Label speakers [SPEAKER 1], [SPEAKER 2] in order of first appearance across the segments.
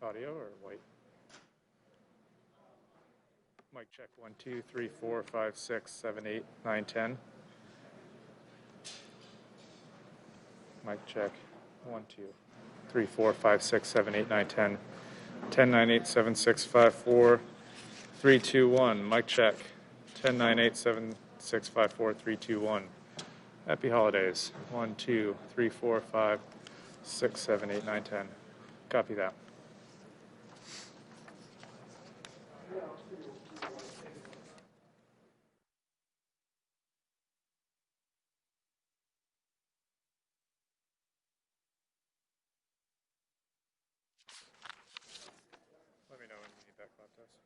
[SPEAKER 1] Audio or white? Mic check 1, 2, 3, 4, 5, 6, 7, 8, 9, 10. Mic check 1, 2, 3, 4, 5, 6, 7, 8, 9, 10. 10, 9, 8, 7, 6, 5, 4, 3, 2, 1. Mic check 10, 9, 8, 7, 6, 5, 4, 3, 2, 1. Happy holidays. 1, 2, 3, 4, 5, 6, 7, 8, 9, 10. Copy that. Let me know when you need that contest.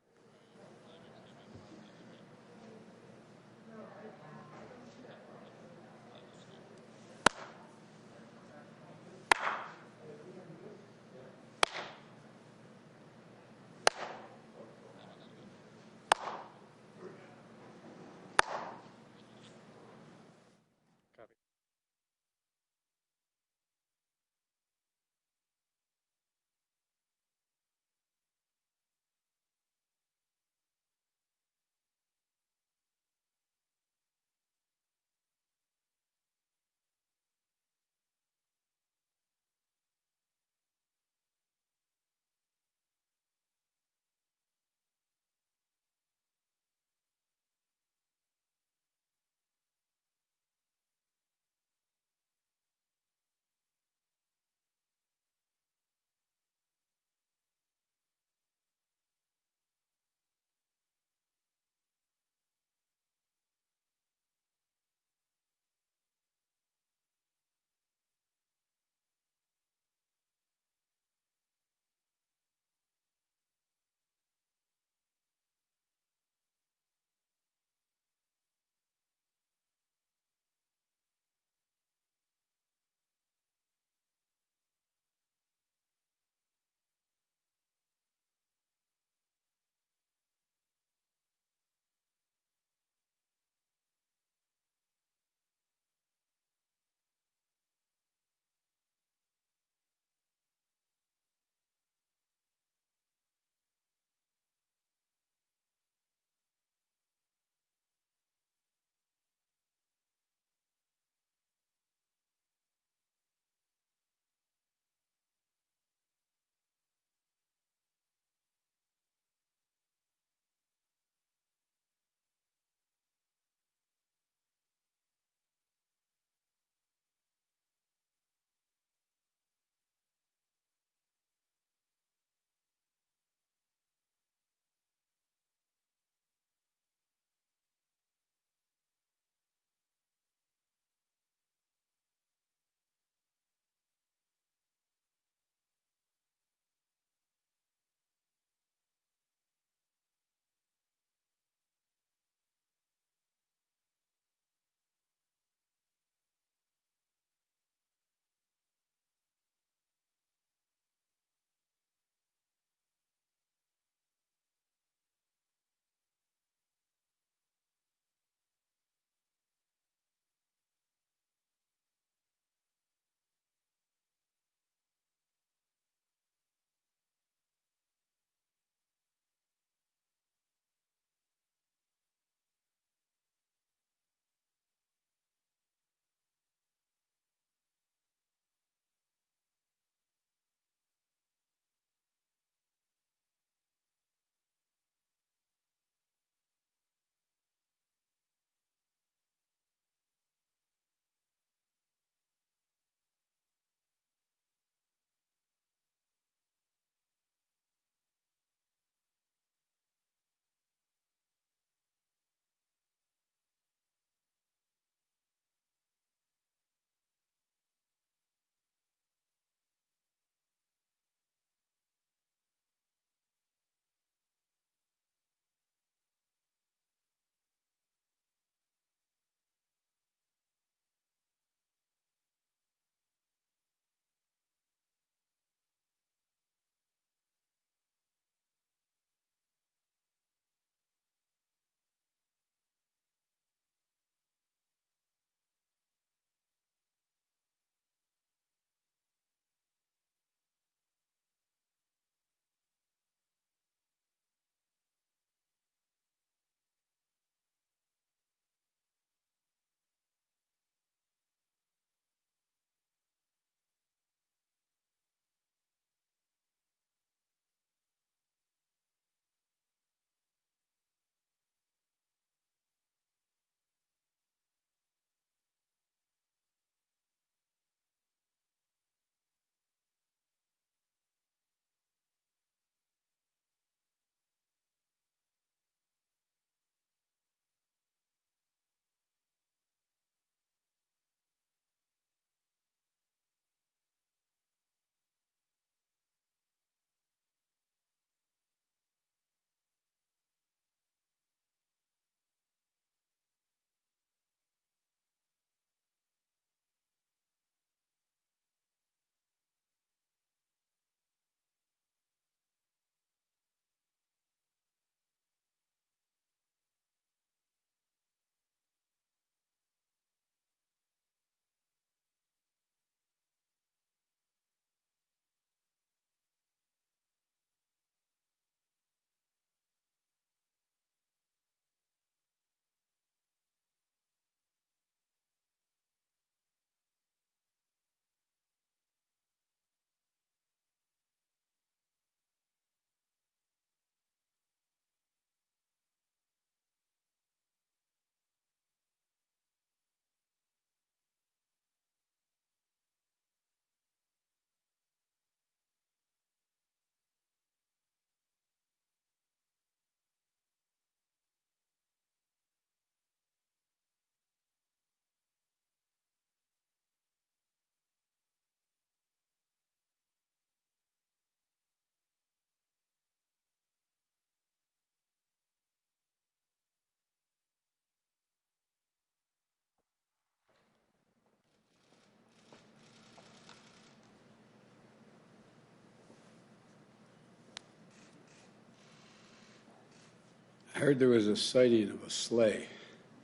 [SPEAKER 2] I heard there was a sighting of a sleigh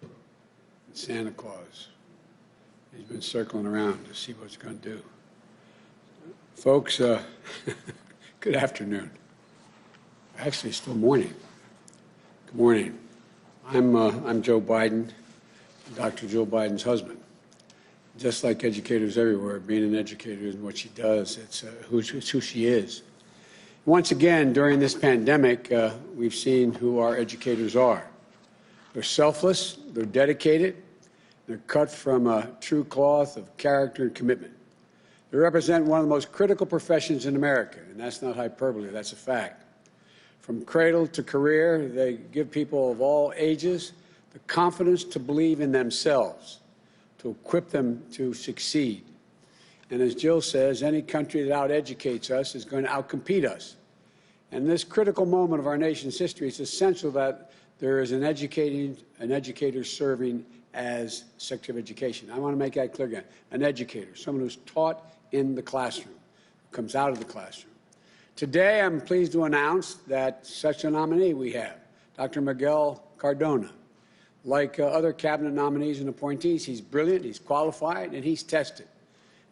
[SPEAKER 2] in Santa Claus. He's been circling around to see what it's going to do. Folks, good afternoon. Actually, it's still morning. Good morning. I'm Joe Biden, Dr. Joe Biden's husband. Just like educators everywhere, being an educator isn't what she does, it's who she is. Once again, during this pandemic, we've seen who our educators are. They're selfless, they're dedicated, they're cut from a true cloth of character and commitment. They represent one of the most critical professions in America, and that's not hyperbole, that's a fact. From cradle to career, they give people of all ages the confidence to believe in themselves, to equip them to succeed. And as Jill says, any country that out-educates us is going to outcompete us. And in this critical moment of our nation's history, it's essential that there is an educator serving as Secretary of Education. I want to make that clear again. An educator, someone who's taught in the classroom, comes out of the classroom. Today, I'm pleased to announce that such a nominee we have, Dr. Miguel Cardona. Like other cabinet nominees and appointees, he's brilliant, he's qualified, and he's tested.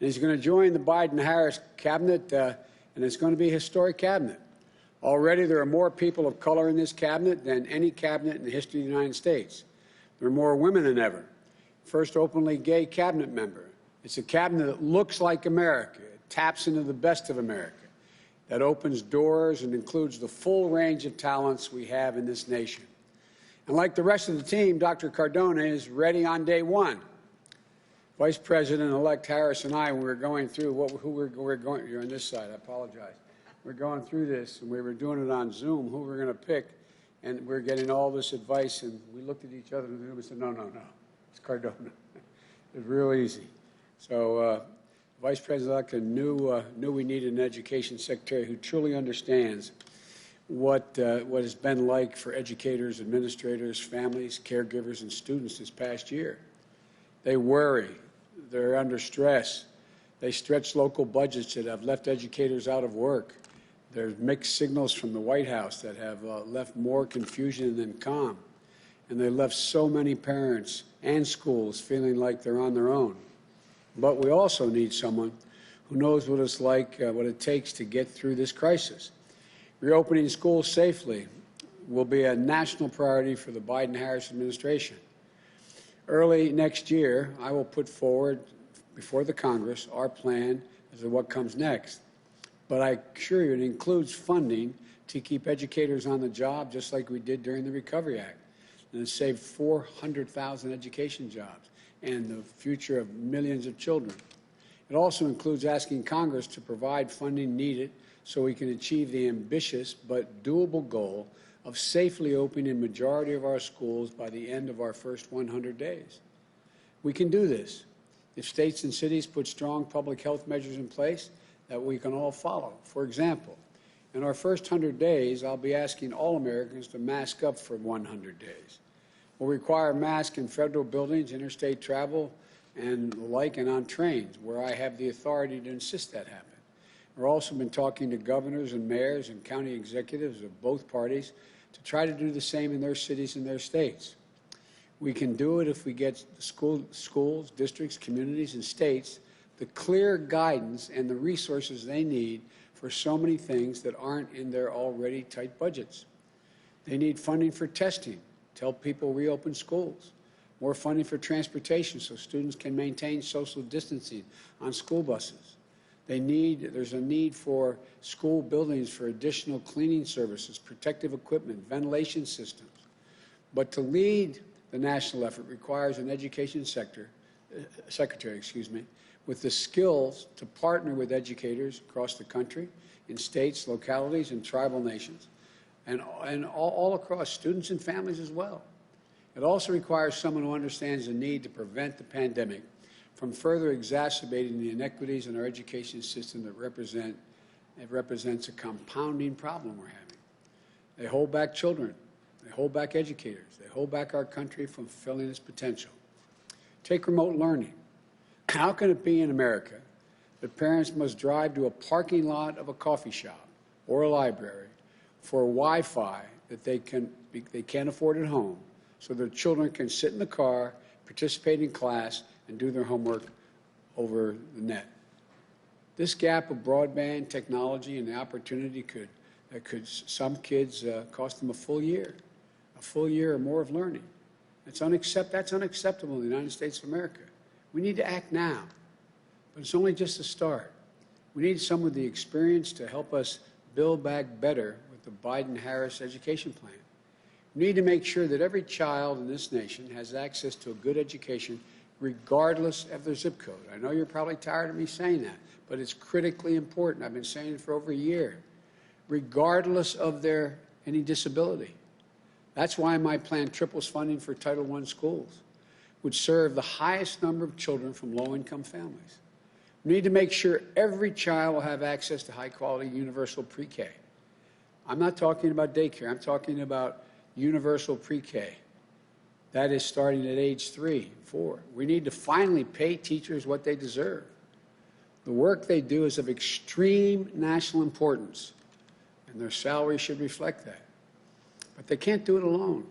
[SPEAKER 2] And he's going to join the Biden-Harris cabinet, and it's going to be a historic cabinet. Already, there are more people of color in this cabinet than any cabinet in the history of the United States. There are more women than ever. First openly gay cabinet member. It's a cabinet that looks like America. It taps into the best of America. That opens doors and includes the full range of talents we have in this nation. And like the rest of the team, Dr. Cardona is ready on day one. Vice President-elect Harris and I, we were going through you're on this side, I apologize. We're going through this, and we were doing it on Zoom, who we're going to pick, and we're getting all this advice, and we looked at each other and we said, no, it's Cardona. It's real easy. So Vice President-elect knew we needed an education secretary who truly understands what it's been like for educators, administrators, families, caregivers, and students this past year. They worry. They're under stress. They stretch local budgets that have left educators out of work. There's mixed signals from the White House that have left more confusion than calm. And they left so many parents and schools feeling like they're on their own. But we also need someone who knows what it's like, what it takes to get through this crisis. Reopening schools safely will be a national priority for the Biden-Harris administration. Early next year, I will put forward before the Congress our plan as to what comes next. But I assure you it includes funding to keep educators on the job, just like we did during the Recovery Act. And it saved 400,000 education jobs and the future of millions of children. It also includes asking Congress to provide funding needed so we can achieve the ambitious but doable goal of safely opening a majority of our schools by the end of our first 100 days. We can do this if states and cities put strong public health measures in place that we can all follow. For example, in our first 100 days, I'll be asking all Americans to mask up for 100 days. We'll require masks in federal buildings, interstate travel, and the like, and on trains, where I have the authority to insist that happen. We've also been talking to governors and mayors and county executives of both parties to try to do the same in their cities and their states. We can do it if we get schools, districts, communities, and states the clear guidance and the resources they need for so many things that aren't in their already tight budgets. They need funding for testing to help people reopen schools, more funding for transportation so students can maintain social distancing on school buses. There's a need for school buildings for additional cleaning services, protective equipment, ventilation systems. But to lead the national effort requires an education secretary, with the skills to partner with educators across the country, in states, localities, and tribal nations, and all across, students and families as well. It also requires someone who understands the need to prevent the pandemic from further exacerbating the inequities in our education system that represents a compounding problem we're having. They hold back children. They hold back educators. They hold back our country from fulfilling its potential. Take remote learning. How can it be in America that parents must drive to a parking lot of a coffee shop or a library for Wi-Fi that they can't afford at home, so their children can sit in the car, participate in class, and do their homework over the net. This gap of broadband technology and the opportunity could some kids cost them a full year or more of learning. That's unacceptable in the United States of America. We need to act now, but it's only just a start. We need some of the experience to help us build back better with the Biden-Harris education plan. We need to make sure that every child in this nation has access to a good education regardless of their zip code. I know you're probably tired of me saying that, but it's critically important. I've been saying it for over a year. Regardless of any disability. That's why my plan triples funding for Title I schools, which serve the highest number of children from low-income families. We need to make sure every child will have access to high-quality universal pre-K. I'm not talking about daycare. I'm talking about universal pre-K. That is starting at age 3, 4. We need to finally pay teachers what they deserve. The work they do is of extreme national importance, and their salary should reflect that. But they can't do it alone.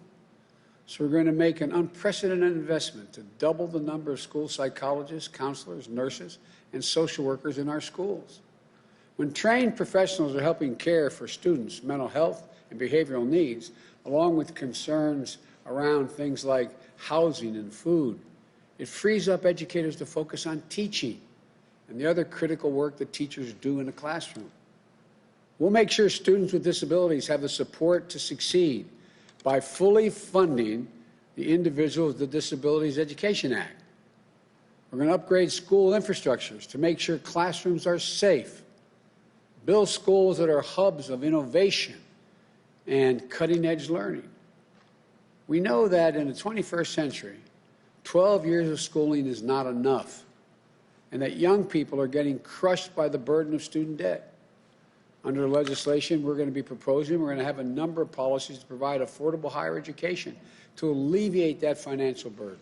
[SPEAKER 2] So we're going to make an unprecedented investment to double the number of school psychologists, counselors, nurses, and social workers in our schools. When trained professionals are helping care for students' mental health and behavioral needs, along with concerns around things like housing and food, it frees up educators to focus on teaching and the other critical work that teachers do in the classroom. We'll make sure students with disabilities have the support to succeed by fully funding the Individuals with Disabilities Education Act. We're going to upgrade school infrastructures to make sure classrooms are safe, build schools that are hubs of innovation and cutting-edge learning. We know that in the 21st century, 12 years of schooling is not enough, and that young people are getting crushed by the burden of student debt. Under the legislation we're going to be proposing, we're going to have a number of policies to provide affordable higher education to alleviate that financial burden.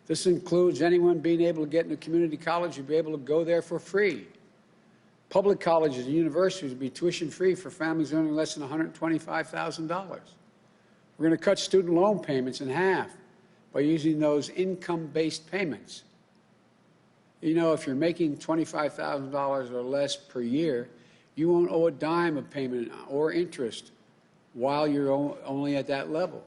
[SPEAKER 2] This includes anyone being able to get into community college will be able to go there for free. Public colleges and universities will be tuition-free for families earning less than $125,000. We're going to cut student loan payments in half by using those income-based payments. You know, if you're making $25,000 or less per year, you won't owe a dime of payment or interest while you're only at that level.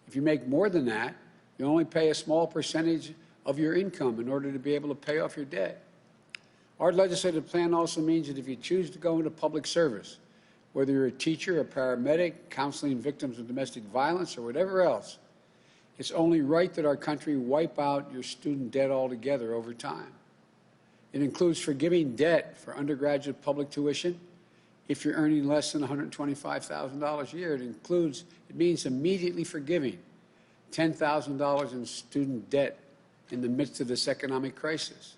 [SPEAKER 2] If you make more than that, you only pay a small percentage of your income in order to be able to pay off your debt. Our legislative plan also means that if you choose to go into public service, whether you're a teacher, a paramedic, counseling victims of domestic violence, or whatever else, it's only right that our country wipe out your student debt altogether over time. It includes forgiving debt for undergraduate public tuition if you're earning less than $125,000 a year. It means immediately forgiving $10,000 in student debt in the midst of this economic crisis.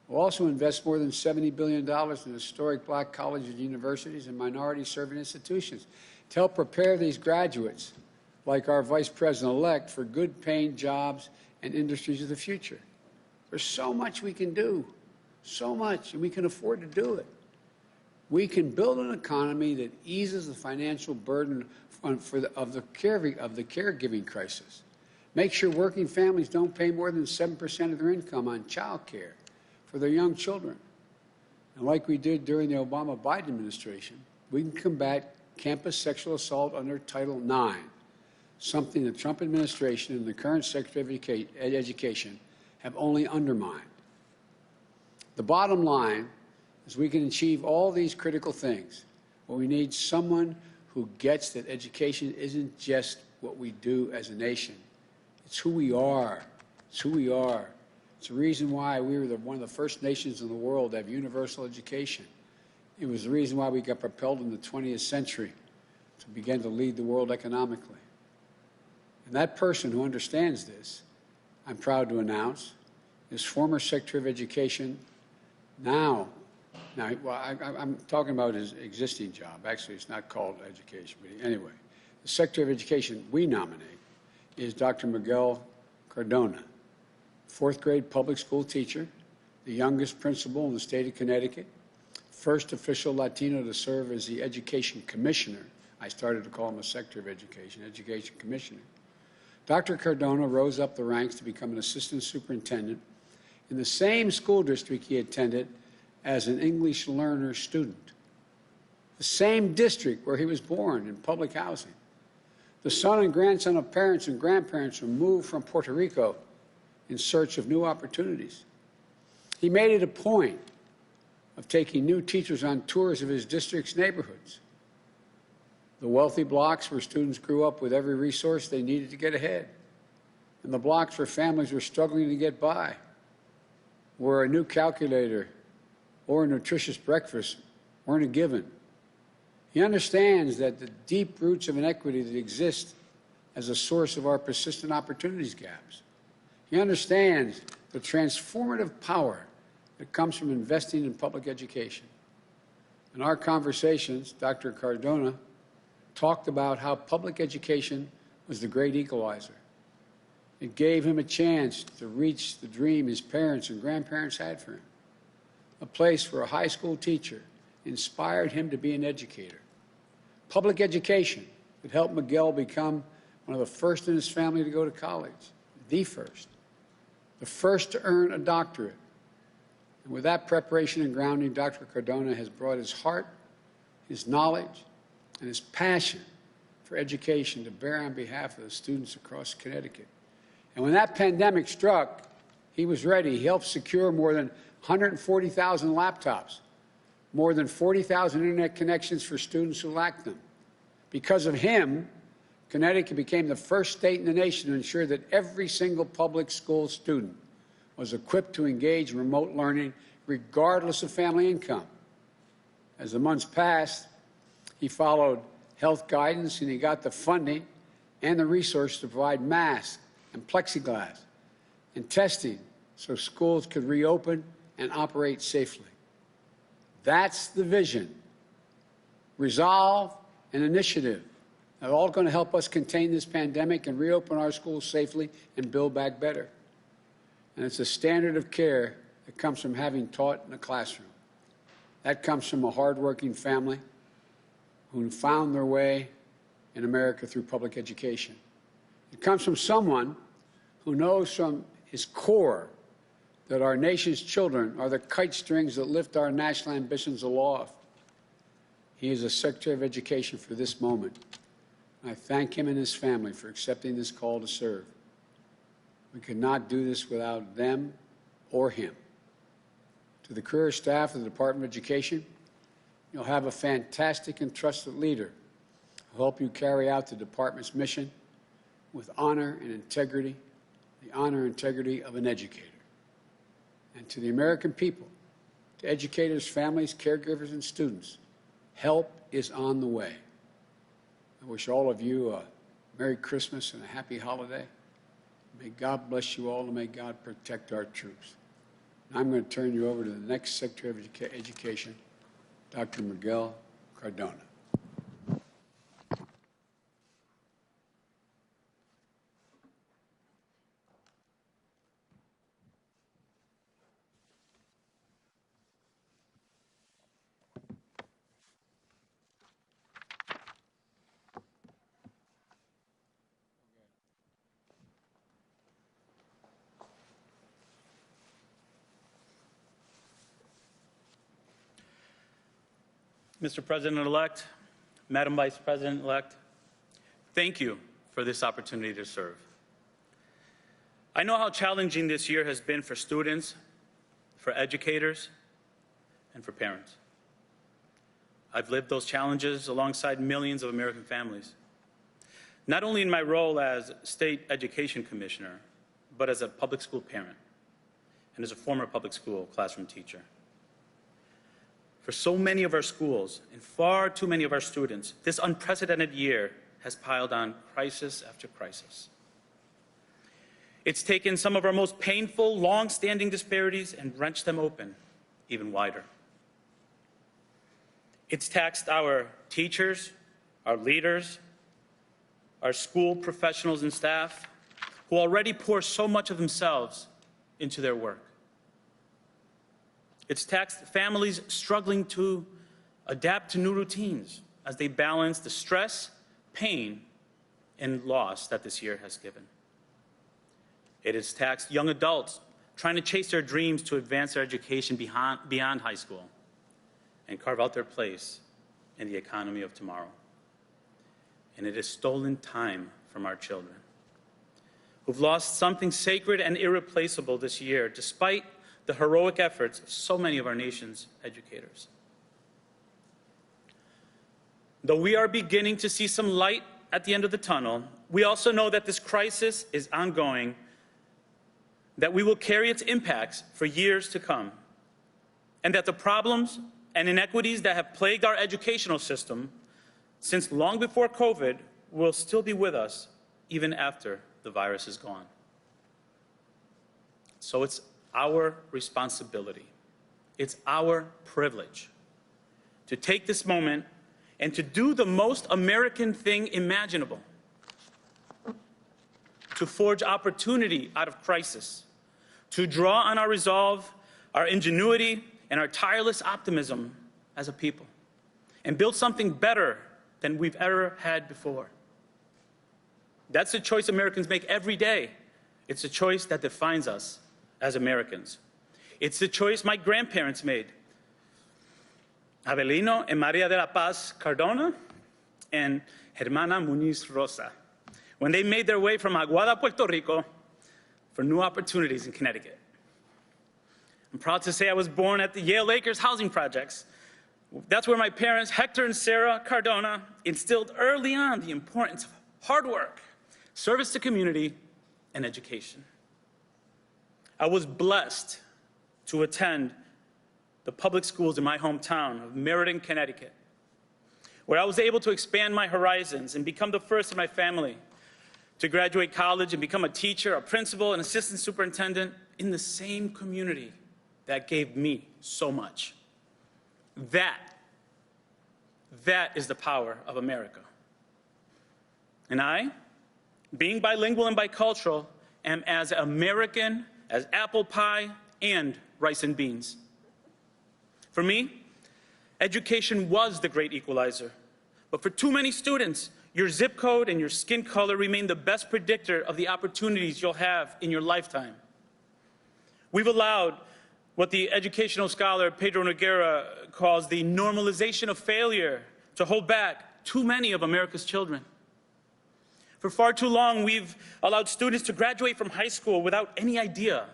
[SPEAKER 2] We'll also invest more than $70 billion in historic black colleges, universities, and minority-serving institutions to help prepare these graduates, like our Vice President-elect, for good-paying jobs and industries of the future. There's so much we can do, so much, and we can afford to do it. We can build an economy that eases the financial burden of the caregiving crisis. Make sure working families don't pay more than 7% of their income on child care for their young children. And like we did during the Obama-Biden administration, we can combat campus sexual assault under Title IX, something the Trump administration and the current Secretary of Education have only undermined. The bottom line is we can achieve all these critical things, but we need someone who gets that education isn't just what we do as a nation. It's who we are. It's who we are. It's the reason why we were one of the first nations in the world to have universal education. It was the reason why we got propelled in the 20th century to begin to lead the world economically. And that person who understands this, I'm proud to announce, is former Secretary of Education now, I'm talking about his existing job. Actually, it's not called education, but anyway. The Secretary of Education we nominate is Dr. Miguel Cardona, fourth grade public school teacher, the youngest principal in the state of Connecticut, first official Latino to serve as the Education Commissioner I started to call him a Secretary of Education, Education Commissioner. Dr. Cardona rose up the ranks to become an assistant superintendent in the same school district he attended as an English learner student, the same district where he was born in public housing. The son and grandson of parents and grandparents who moved from Puerto Rico in search of new opportunities. He made it a point of taking new teachers on tours of his district's neighborhoods, the wealthy blocks where students grew up with every resource they needed to get ahead, and the blocks where families were struggling to get by, where a new calculator or a nutritious breakfast weren't a given. He understands that the deep roots of inequity that exist as a source of our persistent opportunities gaps. He understands the transformative power that comes from investing in public education. In our conversations, Dr. Cardona talked about how public education was the great equalizer. It gave him a chance to reach the dream his parents and grandparents had for him, a place where a high school teacher inspired him to be an educator. Public education that helped Miguel become one of the first in his family to go to college, the first to earn a doctorate. And with that preparation and grounding, Dr. Cardona has brought his heart, his knowledge, and his passion for education to bear on behalf of the students across Connecticut. And when that pandemic struck, he was ready. He helped secure more than 140,000 laptops, more than 40,000 internet connections for students who lacked them. Because of him, Connecticut became the first state in the nation to ensure that every single public school student was equipped to engage in remote learning regardless of family income. As the months passed, he followed health guidance and he got the funding and the resources to provide masks and plexiglass and testing so schools could reopen and operate safely. That's the vision, resolve, and initiative. They're all going to help us contain this pandemic and reopen our schools safely and build back better. And it's a standard of care that comes from having taught in a classroom. That comes from a hardworking family who found their way in America through public education. It comes from someone who knows from his core that our nation's children are the kite strings that lift our national ambitions aloft. He is a Secretary of Education for this moment. I thank him and his family for accepting this call to serve. We could not do this without them or him. To the career staff of the Department of Education, you'll have a fantastic and trusted leader who will help you carry out the department's mission with honor and integrity, the honor and integrity of an educator. And to the American people, to educators, families, caregivers, and students, help is on the way. I wish all of you a Merry Christmas and a happy holiday. May God bless you all and may God protect our troops. Now I'm going to turn you over to the next Secretary of Education, Dr. Miguel Cardona.
[SPEAKER 3] Mr. President-elect, Madam Vice President-elect, thank you for this opportunity to serve. I know how challenging this year has been for students, for educators, and for parents. I've lived those challenges alongside millions of American families, not only in my role as State Education Commissioner, but as a public school parent and as a former public school classroom teacher. For so many of our schools and far too many of our students, this unprecedented year has piled on crisis after crisis. It's taken some of our most painful, long-standing disparities and wrenched them open even wider. It's taxed our teachers, our leaders, our school professionals and staff, who already pour so much of themselves into their work. It's taxed families struggling to adapt to new routines as they balance the stress, pain, and loss that this year has given. It has taxed young adults trying to chase their dreams to advance their education beyond high school and carve out their place in the economy of tomorrow. And it has stolen time from our children, who've lost something sacred and irreplaceable this year, despite the heroic efforts of so many of our nation's educators. Though we are beginning to see some light at the end of the tunnel, we also know that this crisis is ongoing, that we will carry its impacts for years to come, and that the problems and inequities that have plagued our educational system since long before COVID will still be with us even after the virus is gone. So it's our responsibility, it's our privilege to take this moment and to do the most American thing imaginable, to forge opportunity out of crisis, to draw on our resolve, our ingenuity, and our tireless optimism as a people, and build something better than we've ever had before. That's the choice Americans make every day. It's a choice that defines us as Americans. It's the choice my grandparents made. Abelino and Maria de la Paz Cardona and Hermana Muniz Rosa, when they made their way from Aguada, Puerto Rico, for new opportunities in Connecticut. I'm proud to say I was born at the Yale Acres housing projects. That's where my parents, Hector and Sarah Cardona, instilled early on the importance of hard work, service to community, and education. I was blessed to attend the public schools in my hometown of Meriden, Connecticut, where I was able to expand my horizons and become the first in my family to graduate college and become a teacher, a principal, and assistant superintendent in the same community that gave me so much. That is the power of America. And I, being bilingual and bicultural, am as American as apple pie and rice and beans. For me, education was the great equalizer. But for too many students, your zip code and your skin color remain the best predictor of the opportunities you'll have in your lifetime. We've allowed what the educational scholar Pedro Noguera calls the normalization of failure to hold back too many of America's children. For far too long, we've allowed students to graduate from high school without any idea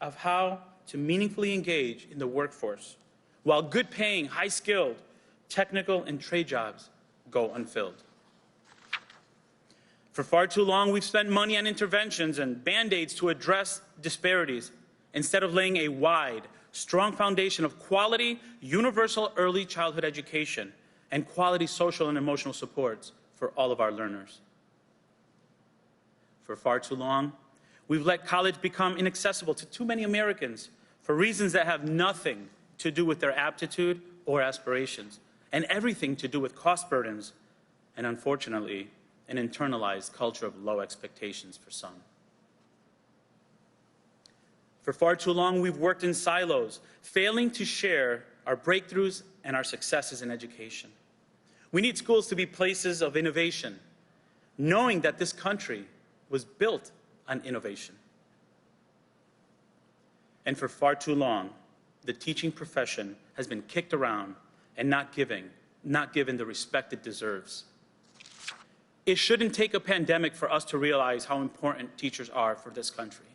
[SPEAKER 3] of how to meaningfully engage in the workforce, while good-paying, high-skilled, technical, and trade jobs go unfilled. For far too long, we've spent money on interventions and Band-Aids to address disparities, instead of laying a wide, strong foundation of quality, universal early childhood education and quality social and emotional supports for all of our learners. For far too long, we've let college become inaccessible to too many Americans for reasons that have nothing to do with their aptitude or aspirations, and everything to do with cost burdens and, unfortunately, an internalized culture of low expectations for some. For far too long, we've worked in silos, failing to share our breakthroughs and our successes in education. We need schools to be places of innovation, knowing that this country was built on innovation. And for far too long, the teaching profession has been kicked around and not given the respect it deserves. It shouldn't take a pandemic for us to realize how important teachers are for this country.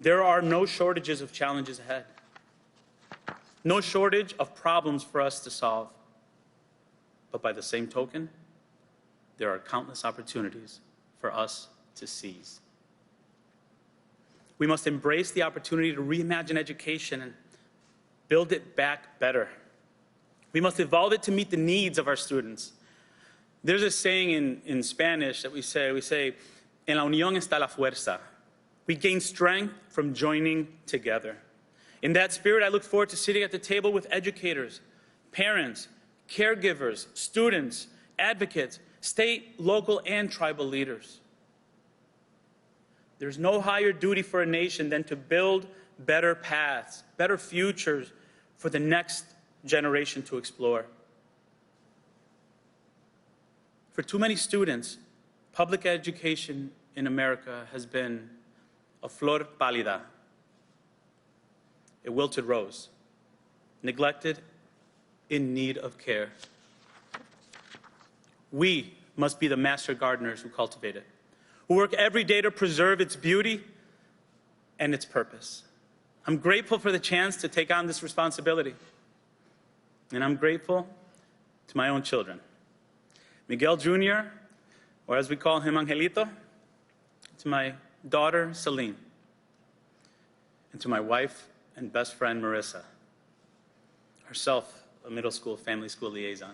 [SPEAKER 3] There are no shortages of challenges ahead, no shortage of problems for us to solve. But by the same token, there are countless opportunities for us to seize. We must embrace the opportunity to reimagine education and build it back better. We must evolve it to meet the needs of our students. There's a saying in Spanish that we say, en la unión está la fuerza. We gain strength from joining together. In that spirit, I look forward to sitting at the table with educators, parents, caregivers, students, advocates, state, local, and tribal leaders. There's no higher duty for a nation than to build better paths, better futures for the next generation to explore. For too many students, public education in America has been a flor pálida, a wilted rose, neglected, in need of care. We must be the master gardeners who cultivate it, who work every day to preserve its beauty and its purpose. I'm grateful for the chance to take on this responsibility, and I'm grateful to my own children. Miguel Jr., or as we call him, Angelito, to my daughter, Celine, and to my wife and best friend, Marissa, herself a middle school, family school liaison.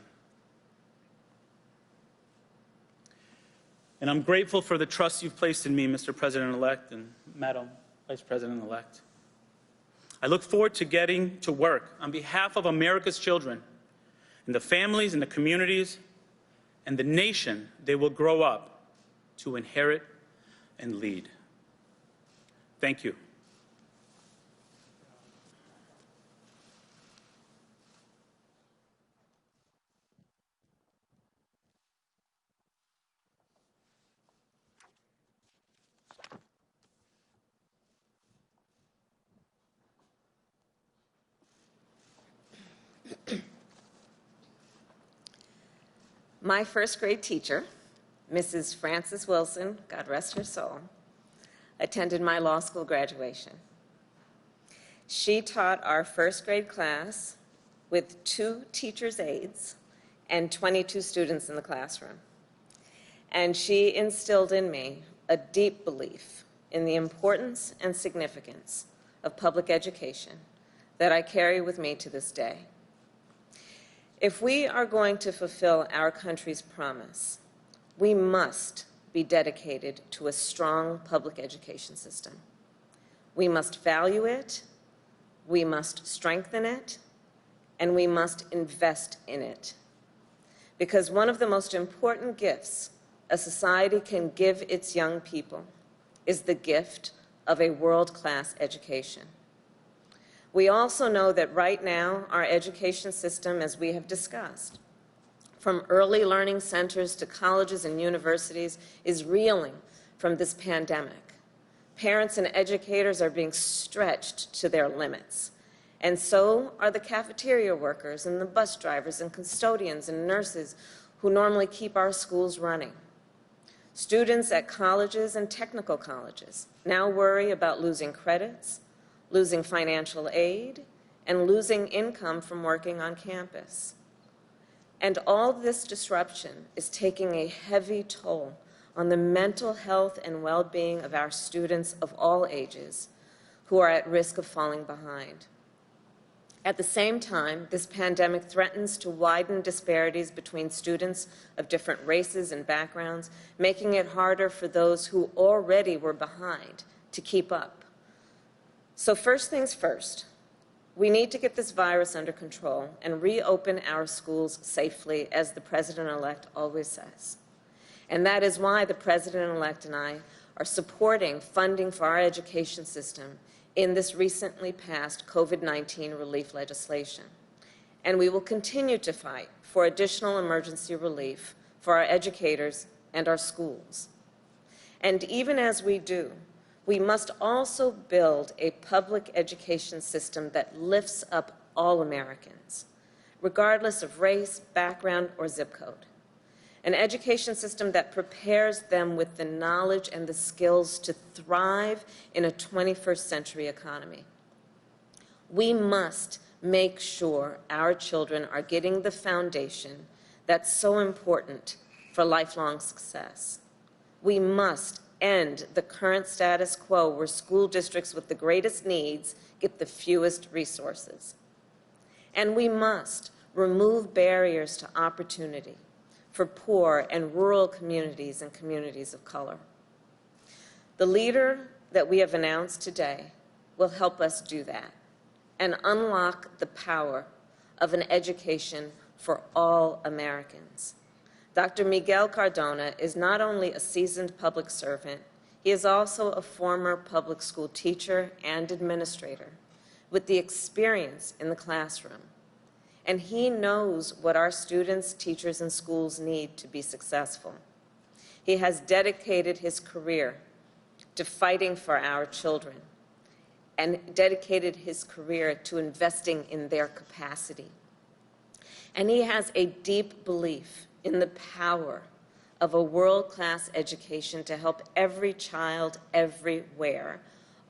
[SPEAKER 3] And I'm grateful for the trust you've placed in me, Mr. President-elect and Madam Vice President-elect. I look forward to getting to work on behalf of America's children and the families and the communities and the nation they will grow up to inherit and lead. Thank you.
[SPEAKER 4] My first grade teacher, Mrs. Frances Wilson, God rest her soul, attended my law school graduation. She taught our first grade class with 2 teachers' aides and 22 students in the classroom. And she instilled in me a deep belief in the importance and significance of public education that I carry with me to this day. If we are going to fulfill our country's promise, we must be dedicated to a strong public education system. We must value it, we must strengthen it, and we must invest in it. Because one of the most important gifts a society can give its young people is the gift of a world-class education. We also know that right now, our education system, as we have discussed, from early learning centers to colleges and universities, is reeling from this pandemic. Parents and educators are being stretched to their limits, and so are the cafeteria workers and the bus drivers and custodians and nurses who normally keep our schools running. Students at colleges and technical colleges now worry about losing credits, losing financial aid, and losing income from working on campus. And all this disruption is taking a heavy toll on the mental health and well-being of our students of all ages who are at risk of falling behind. At the same time, this pandemic threatens to widen disparities between students of different races and backgrounds, making it harder for those who already were behind to keep up. So first things first, we need to get this virus under control and reopen our schools safely, as the President-elect always says. And that is why the President-elect and I are supporting funding for our education system in this recently passed COVID-19 relief legislation. And we will continue to fight for additional emergency relief for our educators and our schools. And even as we do, we must also build a public education system that lifts up all Americans, regardless of race, background, or zip code. An education system that prepares them with the knowledge and the skills to thrive in a 21st century economy. We must make sure our children are getting the foundation that's so important for lifelong success. We must end the current status quo where school districts with the greatest needs get the fewest resources. And we must remove barriers to opportunity for poor and rural communities and communities of color. The leader that we have announced today will help us do that and unlock the power of an education for all Americans. Dr. Miguel Cardona is not only a seasoned public servant, he is also a former public school teacher and administrator with the experience in the classroom. and he knows what our students, teachers, and schools need to be successful. He has dedicated his career to fighting for our children and dedicated his career to investing in their capacity. And he has a deep belief in the power of a world-class education to help every child everywhere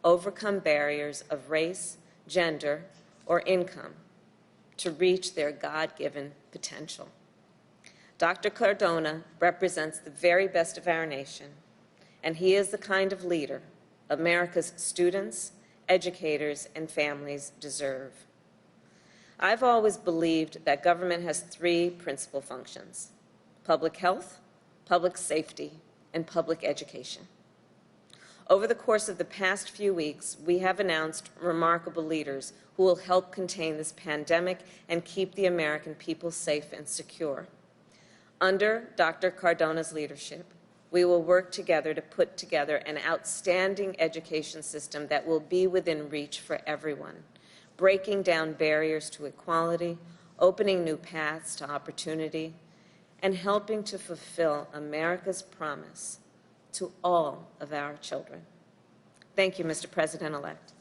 [SPEAKER 4] overcome barriers of race, gender, or income to reach their God-given potential. Dr. Cardona represents the very best of our nation, and he is the kind of leader America's students, educators, and families deserve. I've always believed that government has three principal functions: public health, public safety, and public education. Over the course of the past few weeks, we have announced remarkable leaders who will help contain this pandemic and keep the American people safe and secure. Under Dr. Cardona's leadership, we will work together to put together an outstanding education system that will be within reach for everyone, breaking down barriers to equality, opening new paths to opportunity, and helping to fulfill America's promise to all of our children. Thank you, Mr. President-elect.